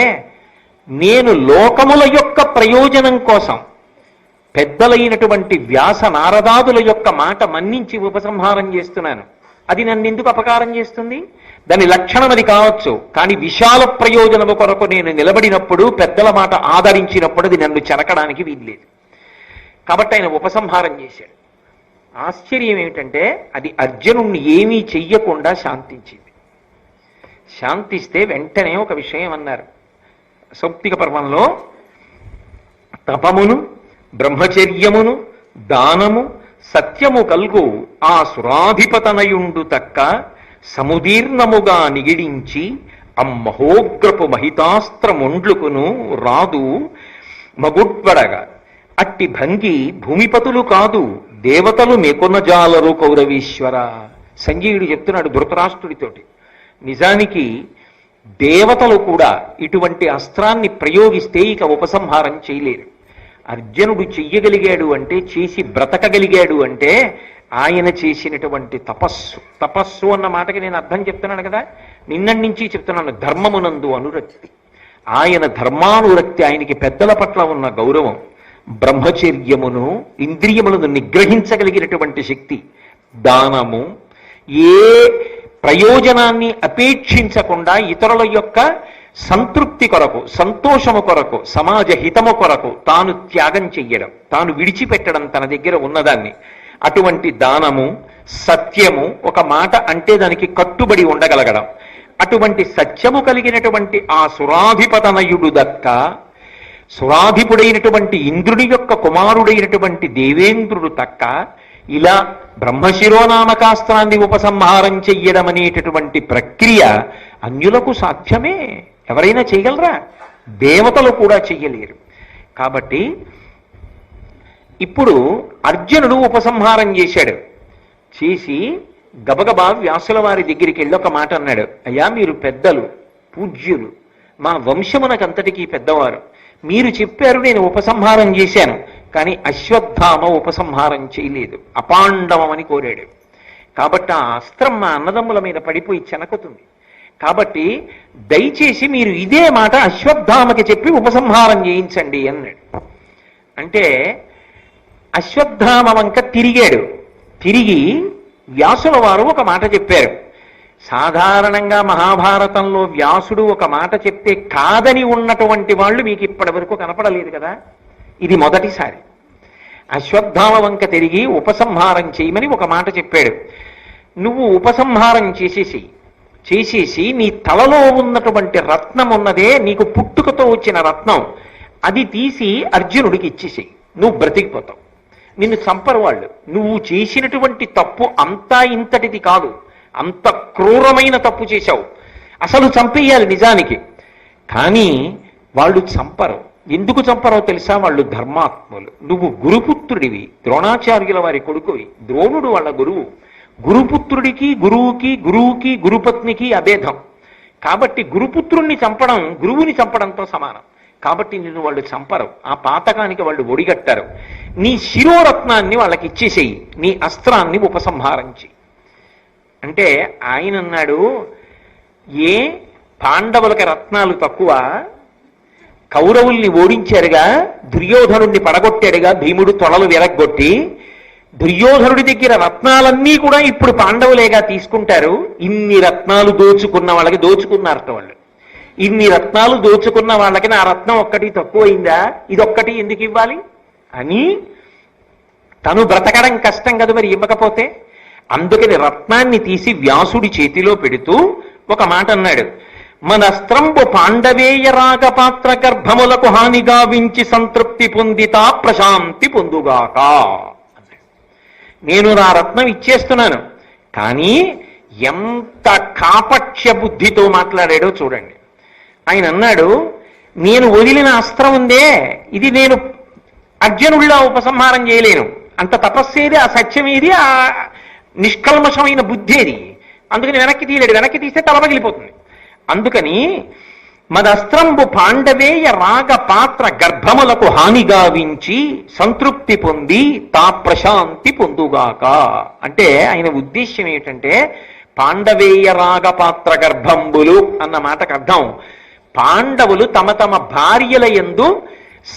నేను లోకముల యొక్క ప్రయోజనం కోసం పెద్దలైనటువంటి వ్యాస నారదాదుల యొక్క మాట మన్నించి ఉపసంహారం చేస్తున్నాను. అది నన్ను ఎందుకు అపకారం చేస్తుంది? దాని లక్షణం అది కావచ్చు, కానీ విశాల ప్రయోజనము కొరకు నేను నిలబడినప్పుడు, పెద్దల మాట ఆదరించినప్పుడు అది నన్ను చెరకడానికి వీల్లేదు. కాబట్టి ఆయన ఉపసంహారం చేశాడు. ఆశ్చర్యం ఏమిటంటే, అది అర్జునుణ్ణి ఏమీ చెయ్యకుండా శాంతించింది. శాంతిస్తే వెంటనే ఒక విషయం అన్నారు సౌప్తిక పర్వంలో, తపమును బ్రహ్మచర్యమును దానము సత్యము కల్గు ఆ సురాధిపతనయుండు తక్క సముదీర్ణముగా నిగిడించి అమ్మహోగ్రపు మహితాస్త్రముండ్లుకును రాదు మగుడ్వడగా అట్టి భంగి భూమిపతులు కాదు దేవతలు మేకొనజాలరు కౌరవీశ్వర. సంజయుడు చెప్తున్నాడు ధృతరాష్ట్రుడితోటి, నిజానికి దేవతలు కూడా ఇటువంటి అస్త్రాన్ని ప్రయోగిస్తే ఇక ఉపసంహారం చేయలేరు. అర్జునుడు చెయ్యగలిగాడు అంటే, చేసి బ్రతకగలిగాడు అంటే ఆయన చేసినటువంటి తపస్సు. తపస్సు అన్న మాటకి నేను అర్థం చెప్తున్నాను కదా, నిన్నటి నుంచి చెప్తున్నాను, ధర్మమునందు అనురక్తి. ఆయన ధర్మానురక్తి, ఆయనకి పెద్దల పట్ల ఉన్న గౌరవం, బ్రహ్మచర్యమును ఇంద్రియములను నిగ్రహించగలిగినటువంటి శక్తి, దానము, ఏ ప్రయోజనాన్ని అపేక్షించకుండా ఇతరుల యొక్క సంతృప్తి కొరకు, సంతోషము కొరకు, సమాజ హితము కొరకు తాను త్యాగం చెయ్యడం, తాను విడిచిపెట్టడం తన దగ్గర ఉన్నదాన్ని. అటువంటి దానము, సత్యము, ఒక మాట అంటే దానికి కట్టుబడి ఉండగలగడం, అటువంటి సత్యము కలిగినటువంటి ఆ సురాధిపతనయుడు దక్క, సురాధిపుడైనటువంటి ఇంద్రుడి యొక్క కుమారుడైనటువంటి దేవేంద్రుడు తక్క, ఇలా బ్రహ్మశిరోనామకాస్త్రాన్ని ఉపసంహారం చెయ్యడం అనేటటువంటి ప్రక్రియ అన్యులకు సాధ్యమే. ఎవరైనా చేయగలరా? దేవతలు కూడా చెయ్యలేరు. కాబట్టి ఇప్పుడు అర్జునుడు ఉపసంహారం చేశాడు. చేసి గబగబా వ్యాసుల వారి దగ్గరికి వెళ్ళి ఒక మాట అన్నాడు, అయ్యా మీరు పెద్దలు, పూజ్యులు, మా వంశమునకంతటికీ పెద్దవారు, మీరు చెప్పారు, నేను ఉపసంహారం చేశాను, కానీ అశ్వత్థామ ఉపసంహారం చేయలేదు, అపాండవమని కోరాడు. కాబట్టి ఆ అస్త్రం మా అన్నదమ్ముల మీద పడిపోయి చెనకుతుంది. కాబట్టి దయచేసి మీరు ఇదే మాట అశ్వత్థామకి చెప్పి ఉపసంహారం చేయించండి అన్నాడు. అంటే అశ్వత్థామ వంక తిరిగాడు. తిరిగి వ్యాసుల వారు ఒక మాట చెప్పారు. సాధారణంగా మహాభారతంలో వ్యాసుడు ఒక మాట చెప్తే కాదని ఉన్నటువంటి వాళ్ళు మీకు ఇప్పటి వరకు కనపడలేదు కదా, ఇది మొదటిసారి. అశ్వత్థామ వంక తిరిగి ఉపసంహారం చేయమని ఒక మాట చెప్పాడు. నువ్వు ఉపసంహారం చేసేసి నీ తలలో ఉన్నటువంటి రత్నం ఉన్నదే, నీకు పుట్టుకతో వచ్చిన రత్నం, అది తీసి అర్జునుడికి ఇచ్చేసేయి, నువ్వు బ్రతికిపోతావు. నిన్ను చంపరు వాళ్ళు. నువ్వు చేసినటువంటి తప్పు అంతా ఇంతటిది కాదు, అంత క్రూరమైన తప్పు చేశావు, అసలు చంపేయాలి నిజానికి. కానీ వాళ్ళు చంపరు. ఎందుకు చంపరో తెలుసా? వాళ్ళు ధర్మాత్ములు. నువ్వు గురుపుత్రుడివి, ద్రోణాచార్యుల వారి కొడుకువి, ద్రోణుడు వాళ్ళ గురువు. గురుపుత్రుడికి గురువుకి గురుపత్నికి అభేదం. కాబట్టి గురుపుత్రుణ్ణి చంపడం గురువుని చంపడంతో సమానం. కాబట్టి నిన్ను వాళ్ళు చంపరు, ఆ పాతకానికి వాళ్ళు ఒడిగట్టారు. నీ శిరోరత్నాన్ని వాళ్ళకి ఇచ్చేసేయి, నీ అస్త్రాన్ని ఉపసంహరించి అంటే ఆయన అన్నాడు, ఏ పాండవులకి రత్నాలు తక్కువ? కౌరవుల్ని ఓడించారుగా, దుర్యోధనుడిని పడగొట్టాడుగా భీముడు తొడలు విరగ్గొట్టి. దుర్యోధనుడి దగ్గర రత్నాలన్నీ కూడా ఇప్పుడు పాండవులేగా తీసుకుంటారు. ఇన్ని రత్నాలు దోచుకున్న వాళ్ళకి దోచుకున్నారట వాళ్ళు. ఇన్ని రత్నాలు దోచుకున్న వాళ్ళకి నా రత్నం ఒక్కటి తక్కువైందా, ఇదొక్కటి ఎందుకు ఇవ్వాలి అని తను బ్రతకడం కష్టం కదా మరి ఇవ్వకపోతే. అందుకని రత్నాన్ని తీసి వ్యాసుడి చేతిలో పెడుతూ ఒక మాట అన్నాడు, మనస్త్రంబు పాండవేయ రాగపాత్ర గర్భములకు హానిగా వించి సంతృప్తి పొందితా ప్రశాంతి పొందుగాక. నేను నా రత్నం ఇచ్చేస్తున్నాను, కానీ ఎంత కాపక్ష్య బుద్ధితో మాట్లాడాడో చూడండి. ఆయన అన్నాడు, నేను వదిలిన అస్త్రం ఉందే, ఇది నేను అర్జునుడిలా ఉపసంహారం చేయలేను. అంత తపస్సేది, ఆ సత్యమేది, ఆ నిష్కల్మషమైన బుద్ధేది. అందుకని వెనక్కి తీయలేడు, వెనక్కి తీస్తే తల పగిలిపోతుంది. అందుకని మదస్త్రంబు పాండవేయ రాగ పాత్ర గర్భములకు హాని గావించి సంతృప్తి పొంది తా ప్రశాంతి పొందుగాక. అంటే ఆయన ఉద్దేశ్యం ఏమిటంటే పాండవేయ రాగ పాత్ర గర్భంబులు అన్న మాటకు అర్థం పాండవులు తమ తమ భార్యల యందు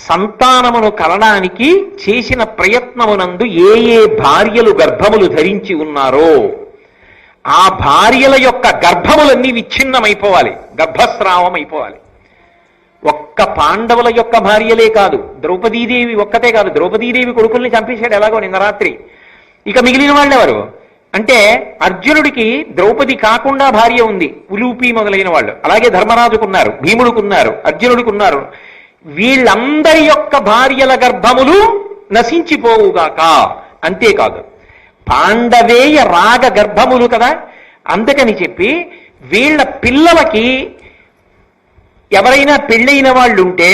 సంతానమును కలడానికి చేసిన ప్రయత్నమునందు ఏ ఏ భార్యలు గర్భములు ధరించి ఉన్నారో ఆ భార్యల యొక్క గర్భములన్నీ విచ్ఛిన్నమైపోవాలి, గర్భస్రావం అయిపోవాలి. ఒక్క పాండవుల యొక్క భార్యలే కాదు, ద్రౌపదీదేవి ఒక్కతే కాదు, ద్రౌపదీదేవి కొడుకుల్ని చంపేశాడు ఎలాగో నిన్న రాత్రి. ఇక మిగిలిన వాళ్ళు ఎవరు అంటే అర్జునుడికి ద్రౌపది కాకుండా భార్య ఉంది, ఉలూపి మొదలైన వాళ్ళు. అలాగే ధర్మరాజుకున్నారు, భీముడికున్నారు, అర్జునుడికున్నారు. వీళ్ళందరి యొక్క భార్యల గర్భములు నశించిపోవుగాక. అంతేకాదు పాండవేయ రాగ గర్భములు కదా, అందుకని చెప్పి వీళ్ళ పిల్లలకి ఎవరైనా పెళ్ళైన వాళ్ళు ఉంటే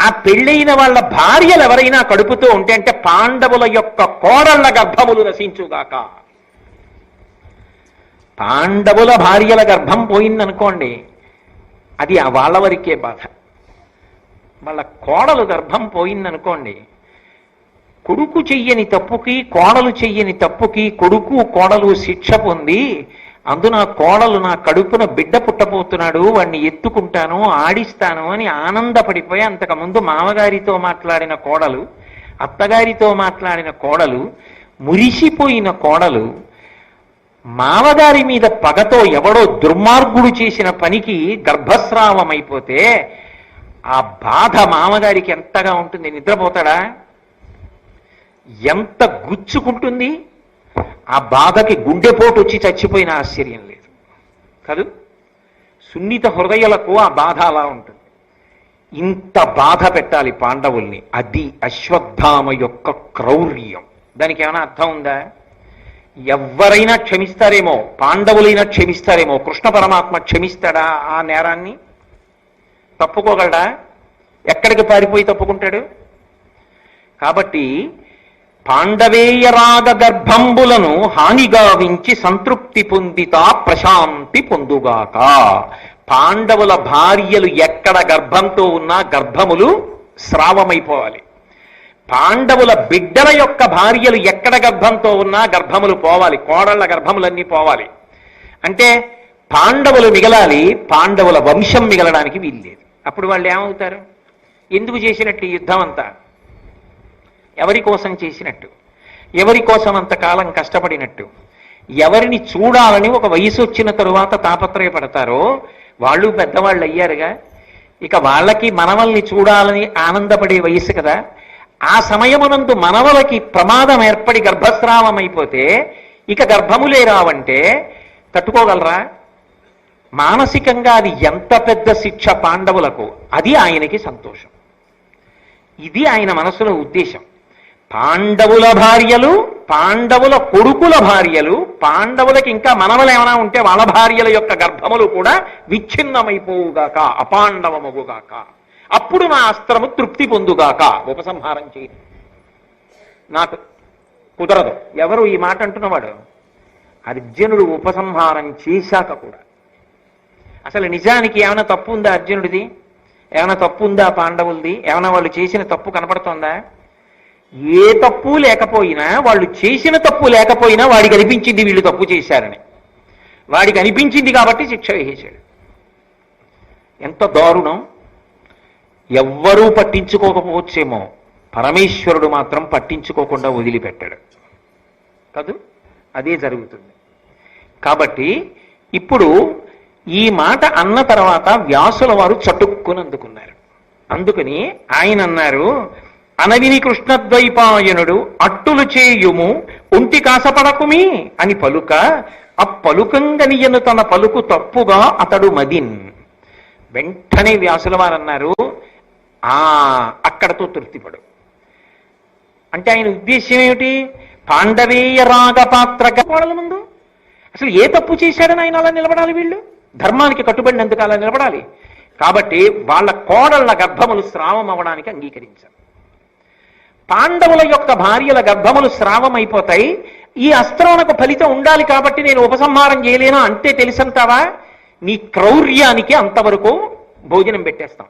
ఆ పెళ్ళైన వాళ్ళ భార్యలు ఎవరైనా కడుపుతూ ఉంటే అంటే పాండవుల యొక్క కోడళ్ల గర్భములు నశించుగాక. పాండవుల భార్యల గర్భం పోయిందనుకోండి, అది వాళ్ళ వరకే బాధ. వాళ్ళ కోడలు గర్భం పోయిందనుకోండి, కొడుకు చెయ్యని తప్పుకి కోడలు చెయ్యని తప్పుకి కొడుకు కోడలు శిక్ష పొంది అందున కోడలు నా కడుపున బిడ్డ పుట్టబోతున్నాడు, వాడిని ఎత్తుకుంటాను ఆడిస్తాను అని ఆనందపడిపోయి అంతకుముందు మామగారితో మాట్లాడిన కోడలు, అత్తగారితో మాట్లాడిన కోడలు, మురిసిపోయిన కోడలు మామగారి మీద పగతో ఎవడో దుర్మార్గుడు చేసిన పనికి గర్భస్రావం అయిపోతే ఆ బాధ మామగారికి ఎంతగా ఉంటుంది. నిద్రపోతాడా? ఎంత గుచ్చుకుంటుంది. ఆ బాధకి గుండెపోటు వచ్చి చచ్చిపోయిన ఆశ్చర్యం లేదు కాదు. సున్నిత హృదయాలకు ఆ బాధ అలా ఉంటుంది. ఇంత బాధ పెట్టాలి పాండవుల్ని. అది అశ్వత్థామ యొక్క క్రౌర్యం. దానికి ఏమైనా అర్థం ఉందా? ఎవరైనా క్షమిస్తారేమో, పాండవులైనా క్షమిస్తారేమో, కృష్ణ పరమాత్మ క్షమిస్తాడా ఆ నేరాన్ని? తప్పుకోగలడా? ఎక్కడికి పారిపోయి తప్పుకుంటాడు? కాబట్టి పాండవేయ రాగ గర్భంబులను హానిగావించి సంతృప్తి పొందితా ప్రశాంతి పొందుగాక. పాండవుల భార్యలు ఎక్కడ గర్భంతో ఉన్నా గర్భములు స్రావమైపోవాలి. పాండవుల బిడ్డల యొక్క భార్యలు ఎక్కడ గర్భంతో ఉన్నా గర్భములు పోవాలి, కోడళ్ల గర్భములన్నీ పోవాలి. అంటే పాండవులు మిగలాలి, పాండవుల వంశం మిగలడానికి వీల్లేదు. అప్పుడు వాళ్ళు ఏమవుతారు? ఎందుకు చేసినట్టు ఈ యుద్ధం అంతా? ఎవరి కోసం చేసినట్టు? ఎవరి కోసం అంతకాలం కష్టపడినట్టు? ఎవరిని చూడాలని ఒక వయసు వచ్చిన తరువాత తాపత్రయపడతారో వాళ్ళు పెద్దవాళ్ళు అయ్యారుగా. ఇక వాళ్ళకి మనవల్ని చూడాలని ఆనందపడే వయసు కదా. ఆ సమయమునందు మనవలకి ప్రమాదం ఏర్పడి గర్భస్రావం అయిపోతే ఇక గర్భములే రావంటే తట్టుకోగలరా? మానసికంగా అది ఎంత పెద్ద శిక్ష పాండవులకు. అది ఆయనకి సంతోషం. ఇది ఆయన మనసులో ఉద్దేశం. పాండవుల భార్యలు, పాండవుల కొడుకుల భార్యలు, పాండవులకి ఇంకా మనవలు ఏమైనా ఉంటే వాళ్ళ భార్యల యొక్క గర్భములు కూడా విచ్ఛిన్నమైపోవుగాక, అపాండవమగుగాక. అప్పుడు నా అస్త్రము తృప్తి పొందుగాక. ఉపసంహారం చేయి. నాకు కుదరదు. ఎవరు ఈ మాట అంటున్నవాడు? అర్జునుడు ఉపసంహారం చేశాక కూడా. అసలు నిజానికి ఏమైనా తప్పు ఉందా అర్జునుడిది? ఏమైనా తప్పు ఉందా పాండవులది? ఏమైనా వాళ్ళు చేసిన తప్పు కనపడుతోందా? ఏ తప్పు లేకపోయినా, వాళ్ళు చేసిన తప్పు లేకపోయినా వాడికి అనిపించింది వీళ్ళు తప్పు చేశారని. వాడికి అనిపించింది కాబట్టి శిక్ష వేసేశాడు. ఎంత దారుణం! ఎవ్వరూ పట్టించుకోకపోవచ్చేమో, పరమేశ్వరుడు మాత్రం పట్టించుకోకుండా వదిలిపెట్టాడు కాదు. అదే జరుగుతుంది. కాబట్టి ఇప్పుడు ఈ మాట అన్న తర్వాత వ్యాసుల వారు చటుక్కుని అందుకున్నారు. అందుకని ఆయన అన్నారు, అనవిని కృష్ణద్వైపాయనుడు అట్టులు చేయుము ఒంటి కాసపడకుమి అని పలుక, ఆ పలుకంగనియను తన పలుకు తప్పుగా అతడు మదిన్. వెంటనే వ్యాసుల వారు అన్నారు, అక్కడతో తృప్తిపడు. అంటే ఆయన ఉద్దేశ్యం ఏమిటి? పాండవేయ రాగపాత్ర గోడల ముందు అసలు ఏ తప్పు చేశాడని ఆయన అలా నిలబడాలి? వీళ్ళు ధర్మానికి కట్టుబడినందుకు అలా నిలబడాలి. కాబట్టి వాళ్ళ కోడళ్ల గర్భములు స్రావం అవ్వడానికి అంగీకరించారు. పాండవుల యొక్క భార్యల గర్భములు స్రావం అయిపోతాయి. ఈ అస్త్రానికి ఫలితం ఉండాలి కాబట్టి నేను ఉపసంహారం చేయలేను అంటే తెలుసంటావా? నీ క్రౌర్యానికి అంతవరకు భోజనం పెట్టేస్తాం.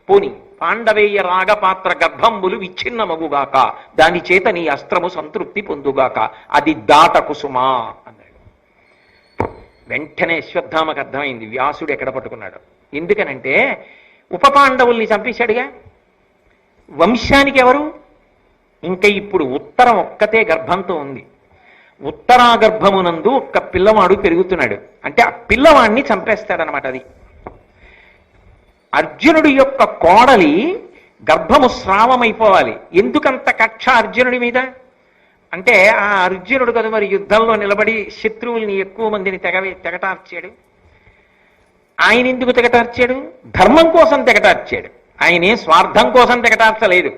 పోని పాండవేయ రాగపాత్ర గర్భంబులు విచ్ఛిన్నమగుగాక, దాని చేత నీ అస్త్రము సంతృప్తి పొందుగాక, అది దాటకుసుమా అన్నాడు. వెంటనే అశ్వత్థామకు అర్థమైంది వ్యాసుడు ఎక్కడ పట్టుకున్నాడు. ఎందుకనంటే ఉప పాండవుల్ని చంపేశాడుగా, వంశానికి ఎవరు? ఇంకా ఇప్పుడు ఉత్తరం ఒక్కతే గర్భంతో ఉంది. ఉత్తరా గర్భమునందు ఒక్క పిల్లవాడు పెరుగుతున్నాడు అంటే ఆ పిల్లవాడిని చంపేస్తాడనమాట. అది అర్జునుడి యొక్క కోడలి గర్భము స్రావమైపోవాలి. ఎందుకంత కక్ష అర్జునుడి మీద అంటే ఆ అర్జునుడు కదా మరి యుద్ధంలో నిలబడి శత్రువుల్ని ఎక్కువ మందిని తెగటార్చాడు. ఆయన ఎందుకు తెగటార్చాడు? ధర్మం కోసం తెగటార్చాడు. ఆయనే స్వార్థం కోసం తెగటార్చలేదు,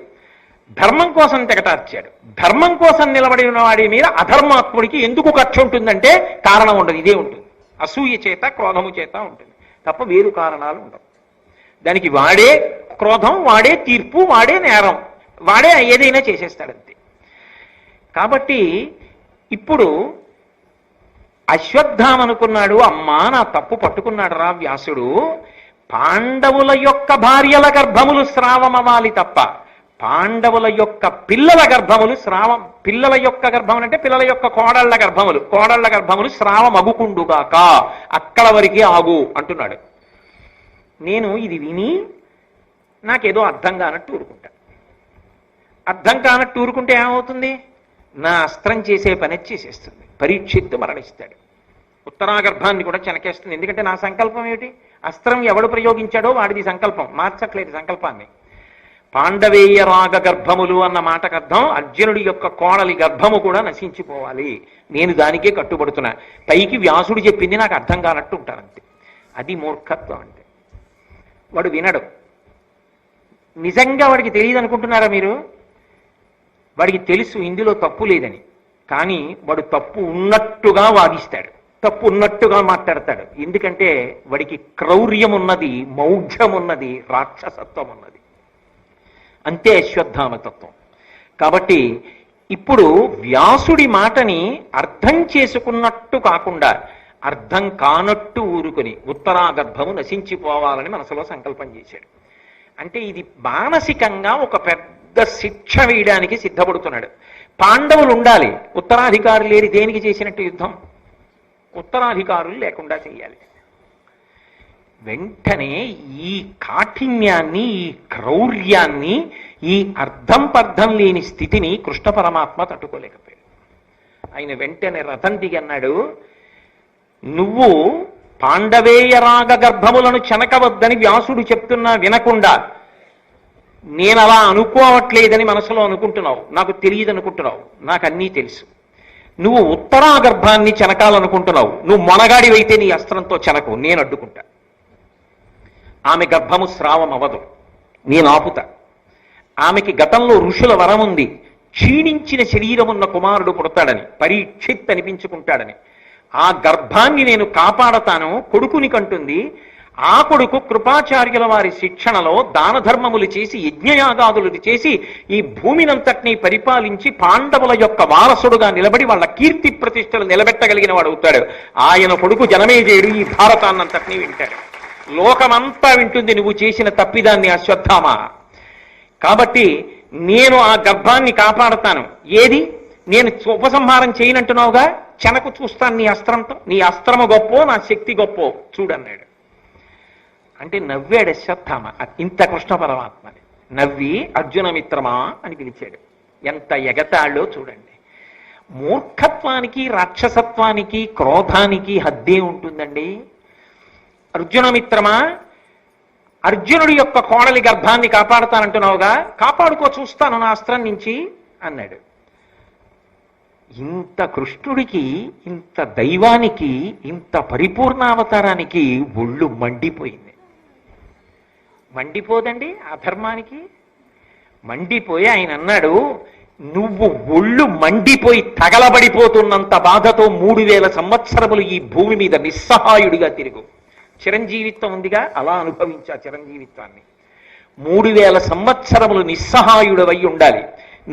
ధర్మం కోసం తెగటార్చాడు. ధర్మం కోసం నిలబడిన వాడి మీద అధర్మాత్ముడికి ఎందుకు కక్ష ఉంటుందంటే కారణం ఉండదు, ఇదే ఉంటుంది. అసూయ చేత క్రోధము చేత ఉంటుంది తప్ప వేరు కారణాలు ఉండవు. దానికి వాడే క్రోధం, వాడే తీర్పు, వాడే నేరం, వాడే ఏదైనా చేసేస్తాడంతే. కాబట్టి ఇప్పుడు అశ్వత్థామనుకున్నాడు, అమ్మా నా తప్పు పట్టుకున్నాడు రా వ్యాసుడు, పాండవుల యొక్క భార్యల గర్భములు స్రావమవాలి తప్ప పాండవుల యొక్క పిల్లల గర్భములు స్రావం, పిల్లల యొక్క గర్భములు అంటే పిల్లల యొక్క కోడళ్ల గర్భములు స్రావం అగుకుండుగాక, అక్కడ వరకే ఆగు అంటున్నాడు. నేను ఇది విని నాకేదో అర్థం కానట్టు ఊరుకుంటా. అర్థం కానట్టు ఊరుకుంటే ఏమవుతుంది? నా అస్త్రం చేసే పని చేసేస్తుంది. పరీక్షిత్తు మరణిస్తాడు. ఉత్తరాగర్భాన్ని కూడా చెనకేస్తుంది. ఎందుకంటే నా సంకల్పం ఏమిటి? అస్త్రం ఎవడు ప్రయోగించాడో వాడిది సంకల్పం, మార్చట్లేదు సంకల్పాన్ని. పాండవేయ రాగ గర్భములు అన్న మాటకు అర్థం అర్జునుడి యొక్క కోడలి గర్భము కూడా నశించిపోవాలి. నేను దానికే కట్టుబడుతున్నా. పైకి వ్యాసుడు చెప్పింది నాకు అర్థం కానట్టు ఉంటానంతే. అది మూర్ఖత్వం అంటే. వాడు వినడు. నిజంగా వాడికి తెలియదు అనుకుంటున్నారా మీరు? వాడికి తెలుసు ఇందులో తప్పు లేదని, కానీ వాడు తప్పు ఉన్నట్టుగా వాదిస్తాడు, తప్పు ఉన్నట్టుగా మాట్లాడతాడు. ఎందుకంటే వాడికి క్రౌర్యం ఉన్నది, మౌఢ్యం ఉన్నది, రాక్షసత్వం ఉన్నది. అంతే అశ్వత్థామతత్వం. కాబట్టి ఇప్పుడు వ్యాసుడి మాటని అర్థం చేసుకున్నట్టు కాకుండా అర్థం కానట్టు ఊరుకొని ఉత్తరాగర్భము నశించిపోవాలని మనసులో సంకల్పం చేశాడు. అంటే ఇది మానసికంగా ఒక పెద్ద శిక్ష వేయడానికి సిద్ధపడుతున్నాడు. పాండవులు ఉండాలి, ఉత్తరాధికారులు లేని దేనికి చేసినట్టు యుద్ధం? ఉత్తరాధికారులు లేకుండా చేయాలి. వెంటనే ఈ కాఠిన్యాన్ని, ఈ క్రౌర్యాన్ని, ఈ అర్థం పర్థం లేని స్థితిని కృష్ణ పరమాత్మ తట్టుకోలేకపోయాడు. ఆయన వెంటనే రథం దిగి అన్నాడు, నువ్వు పాండవేయ రాగ గర్భములను చెనకవద్దని వ్యాసుడు చెప్తున్నా వినకుండా నేను అలా అనుకోవట్లేదని మనసులో అనుకుంటున్నావు, నాకు తెలియదు అనుకుంటున్నావు. నాకు అన్నీ తెలుసు. నువ్వు ఉత్తరాగర్భాన్ని చెనకాలనుకుంటున్నావు. నువ్వు మొనగాడివైతే నీ అస్త్రంతో చెనకు, నేను అడ్డుకుంటా. ఆమె గర్భము స్రావం అవ్వదు, నేను ఆపుతా. ఆమెకి గతంలో ఋషుల వరం ఉంది, క్షీణించిన శరీరమున్న కుమారుడు పుడతాడని, పరీక్షిత్ అనిపించుకుంటాడని. ఆ గర్భాన్ని నేను కాపాడతాను కొడుకుని కంటుంది. ఆ కొడుకు కృపాచార్యుల వారి శిక్షణలో దాన ధర్మములు చేసి యజ్ఞయాగాదులు చేసి ఈ భూమినంతటినీ పరిపాలించి పాండవుల యొక్క వారసుడుగా నిలబడి వాళ్ళ కీర్తి ప్రతిష్టలు నిలబెట్టగలిగిన వాడు అవుతాడు. ఆయన కొడుకు జనమేజయుడు ఈ భారతాన్నంతటినీ వింటాడు. లోకమంతా వింటుంది నువ్వు చేసిన తప్పిదాన్ని అశ్వత్థామ. కాబట్టి నేను ఆ గర్భాన్ని కాపాడతాను. ఏది? నేను ఉపసంహారం చేయనంటున్నావుగా, చెనకు చూస్తాను నీ అస్త్రంతో. నీ అస్త్రము గొప్పో నా శక్తి గొప్పో చూడన్నాడు. అంటే నవ్వాడు అశ్వత్థామ. ఇంత కృష్ణ పరమాత్మని నవ్వి అర్జున మిత్రమా అని పిలిచాడు. ఎంత ఎగతాళ్ళో చూడండి. మూర్ఖత్వానికి, రాక్షసత్వానికి, క్రోధానికి హద్దే ఉంటుందండి. అర్జున మిత్రమా, అర్జునుడి యొక్క కోడలి గర్భాన్ని కాపాడుతానంటున్నావుగా, కాపాడుకో చూస్తాను నా అస్త్రం నుంచి అన్నాడు. ఇంత కృష్ణుడికి, ఇంత దైవానికి, ఇంత పరిపూర్ణావతారానికి ఒళ్ళు మండిపోయింది. మండిపోదండి అధర్మానికి? మండిపోయి ఆయన అన్నాడు, నువ్వు ఒళ్ళు మండిపోయి తగలబడిపోతున్నంత బాధతో 3000 సంవత్సరములు ఈ భూమి మీద నిస్సహాయుడిగా తిరుగు. చిరంజీవిత్వం ఉందిగా, అలా అనుభవించా చిరంజీవిత్వాన్ని. 3000 సంవత్సరములు నిస్సహాయుడవై ఉండాలి.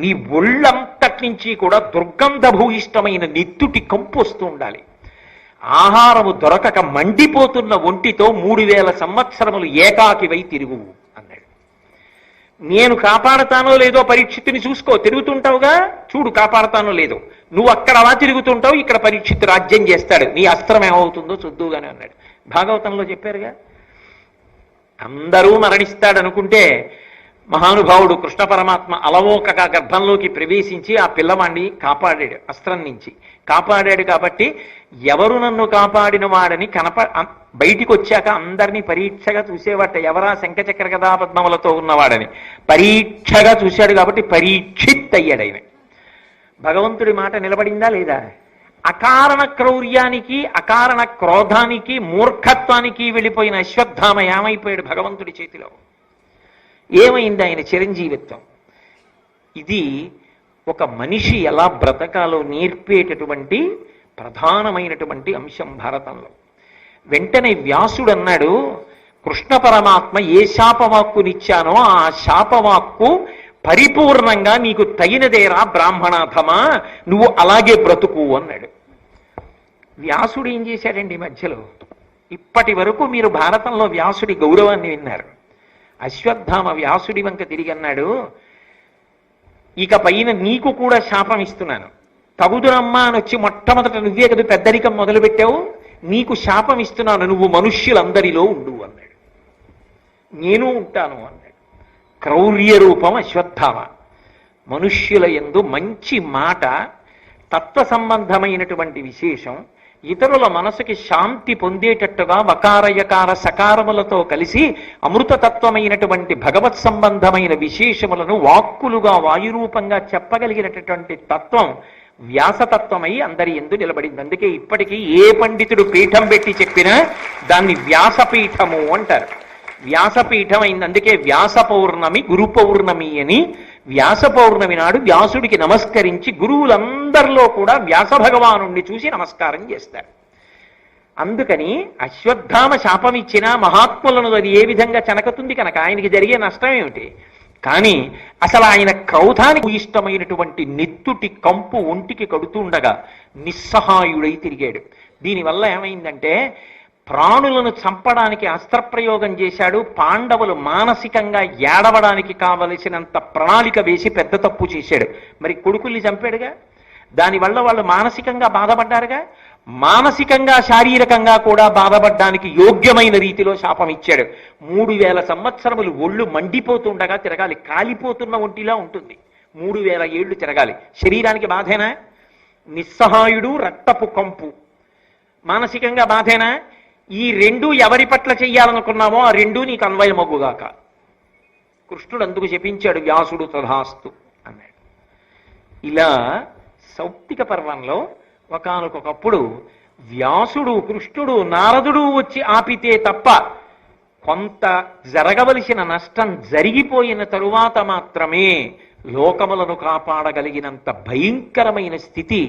నీ ఒళ్ళంతటి నుంచి కూడా దుర్గంధభూయిష్టమైన నెత్తుటి కంపు వస్తూ ఉండాలి. ఆహారము దొరకక మండిపోతున్న ఒంటితో 3000 సంవత్సరములు ఏకాకివై తిరుగువు అన్నాడు. నేను కాపాడతానో లేదో పరీక్షిత్తుని చూసుకో, తిరుగుతుంటావుగా, చూడు కాపాడతానో లేదో. నువ్వు అక్కడ అలా తిరుగుతుంటావు, ఇక్కడ పరీక్షిత్తు రాజ్యం చేస్తాడు, నీ అస్త్రం ఏమవుతుందో చూద్దుగానే అన్నాడు. భాగవతంలో చెప్పారుగా. అందరూ మరణిస్తాడనుకుంటే మహానుభావుడు కృష్ణ పరమాత్మ అలవోకగా గర్భంలోకి ప్రవేశించి ఆ పిల్లవాడిని కాపాడాడు, అస్త్రం నుంచి కాపాడాడు. కాబట్టి ఎవరు నన్ను కాపాడిన వాడని బయటికి వచ్చాక అందరినీ పరీక్షగా చూసేవాట, ఎవరా శంఖచక్ర గదా పద్మములతో ఉన్నవాడని పరీక్షగా చూశాడు. కాబట్టి పరీక్షిత్ అయ్యాడు ఆయన. భగవంతుడి మాట నిలబడిందా లేదా? అకారణ క్రౌర్యానికి, అకారణ క్రోధానికి, మూర్ఖత్వానికి వెళ్ళిపోయిన అశ్వత్థామ ఏమైపోయాడు భగవంతుడి చేతిలో? ఏమైంది ఆయన చిరంజీవిత్వం? ఇది ఒక మనిషి ఎలా బ్రతకాలో నేర్పేటటువంటి ప్రధానమైనటువంటి అంశం భారతంలో. వెంటనే వ్యాసుడు అన్నాడు, కృష్ణ పరమాత్మ ఏ శాపవాక్కునిచ్చానో ఆ శాపవాక్కు పరిపూర్ణంగా నీకు తగినదేరా బ్రాహ్మణాథమా, నువ్వు అలాగే బ్రతుకు అన్నాడు. వ్యాసుడు ఏం చేశాడండి మధ్యలో? ఇప్పటి వరకు మీరు భారతంలో వ్యాసుడి గౌరవాన్ని విన్నారు. అశ్వత్థామ వ్యాసుడి వంక తిరిగి అన్నాడు, ఇక పైన నీకు కూడా శాపం ఇస్తున్నాను. తగుదురమ్మా అని వచ్చి మొట్టమొదట నువ్వే కదా పెద్దరికం మొదలుపెట్టావు, నీకు శాపం ఇస్తున్నాను, నువ్వు మనుష్యులందరిలో ఉండు అన్నాడు. నేను ఉంటాను అన్నాడు. క్రౌర్య రూపం అశ్వత్థామ. మనుష్యుల యందు మంచి మాట, తత్వ సంబంధమైనటువంటి విశేషం, ఇతరుల మనసుకి శాంతి పొందేటట్టుగా వకారయకార సకారములతో కలిసి అమృతతత్వమైనటువంటి భగవత్ సంబంధమైన విశేషములను వాక్కులుగా వాయురూపంగా చెప్పగలిగినటువంటి తత్వం వ్యాసతత్వమై అందరి యందు నిలబడింది. అందుకే ఇప్పటికీ ఏ పండితుడు పీఠం పెట్టి చెప్పినా దాన్ని వ్యాసపీఠము అంటారు. వ్యాసపీఠం అయింది. అందుకే వ్యాస పౌర్ణమి, గురు పౌర్ణమి అని వ్యాస పౌర్ణమి నాడు వ్యాసుడికి నమస్కరించి గురువులందరిలో కూడా వ్యాస భగవానుణ్ణి చూసి నమస్కారం చేస్తారు. అందుకని అశ్వత్థామ శాపం ఇచ్చినా మహాత్ములను అది ఏ విధంగా చెనకుతుంది కనుక ఆయనకి జరిగే నష్టం ఏమిటి? కానీ అసలు ఆయన క్రౌధానికి ఇష్టమైనటువంటి నెత్తుటి కంపు ఒంటికి కడుతుండగా నిస్సహాయుడై తిరిగాడు. దీనివల్ల ఏమైందంటే ప్రాణులను చంపడానికి అస్త్రప్రయోగం చేశాడు. పాండవులు మానసికంగా ఏడవడానికి కావలసినంత ప్రణాళిక వేసి పెద్ద తప్పు చేశాడు. మరి కొడుకుల్ని చంపాడుగా, దానివల్ల వాళ్ళు మానసికంగా బాధపడ్డారుగా. మానసికంగా శారీరకంగా కూడా బాధపడడానికి యోగ్యమైన రీతిలో శాపం ఇచ్చాడు. 3000 సంవత్సరములు ఒళ్ళు మండిపోతుండగా తిరగాలి, కాలిపోతున్న ఒంటిలా ఉంటుంది. 3000 ఏళ్లు తిరగాలి. శరీరానికి బాధేనా? నిస్సహాయుడు, రక్తపు కంపు. మానసికంగా బాధేనా? ఈ రెండు ఎవరి పట్ల చెయ్యాలనుకున్నామో ఆ రెండు నీకు అన్వయమగుగాక. కృష్ణుడు అందుకు చెప్పించాడు, వ్యాసుడు తథాస్తు అన్నాడు. ఇలా సౌప్తిక పర్వంలో ఒకానొకప్పుడు వ్యాసుడు, కృష్ణుడు, నారదుడు వచ్చి ఆపితే తప్ప కొంత జరగవలసిన నష్టం జరిగిపోయిన తరువాత మాత్రమే లోకములను కాపాడగలిగినంత భయంకరమైన స్థితి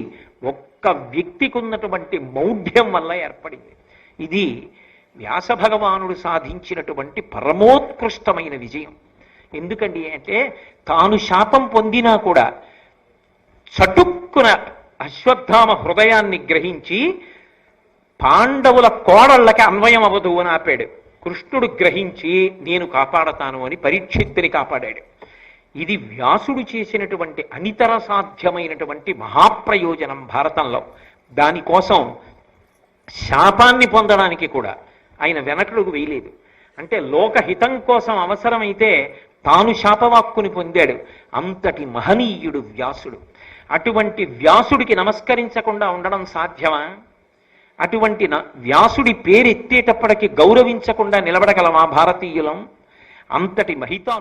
ఒక్క వ్యక్తికి ఉన్నటువంటి మౌఢ్యం వల్ల ఏర్పడింది. ఇది వ్యాస భగవానుడు సాధించినటువంటి పరమోత్కృష్టమైన విజయం. ఎందుకండి అంటే తాను శాపం పొందినా కూడా చటుక్కున అశ్వత్థామ హృదయాన్ని గ్రహించి పాండవుల కోడళ్ళకి అన్వయం అవ్వదు అని ఆపాడు. కృష్ణుడు గ్రహించి నేను కాపాడతాను అని పరీక్షిత్తుని కాపాడాడు. ఇది వ్యాసుడు చేసినటువంటి అనితర సాధ్యమైనటువంటి మహాప్రయోజనం భారతంలో. దానికోసం శాపాన్ని పొందడానికి కూడా ఆయన వెనకడుగు వేయలేదు. అంటే లోకహితం కోసం అవసరమైతే తాను శాపవాక్కుని పొందాడు. అంతటి మహనీయుడు వ్యాసుడు. అటువంటి వ్యాసుడికి నమస్కరించకుండా ఉండడం సాధ్యమా? అటువంటి వ్యాసుడి పేరెత్తేటప్పటికి గౌరవించకుండా నిలబడగలమా భారతీయులం? అంతటి మహితా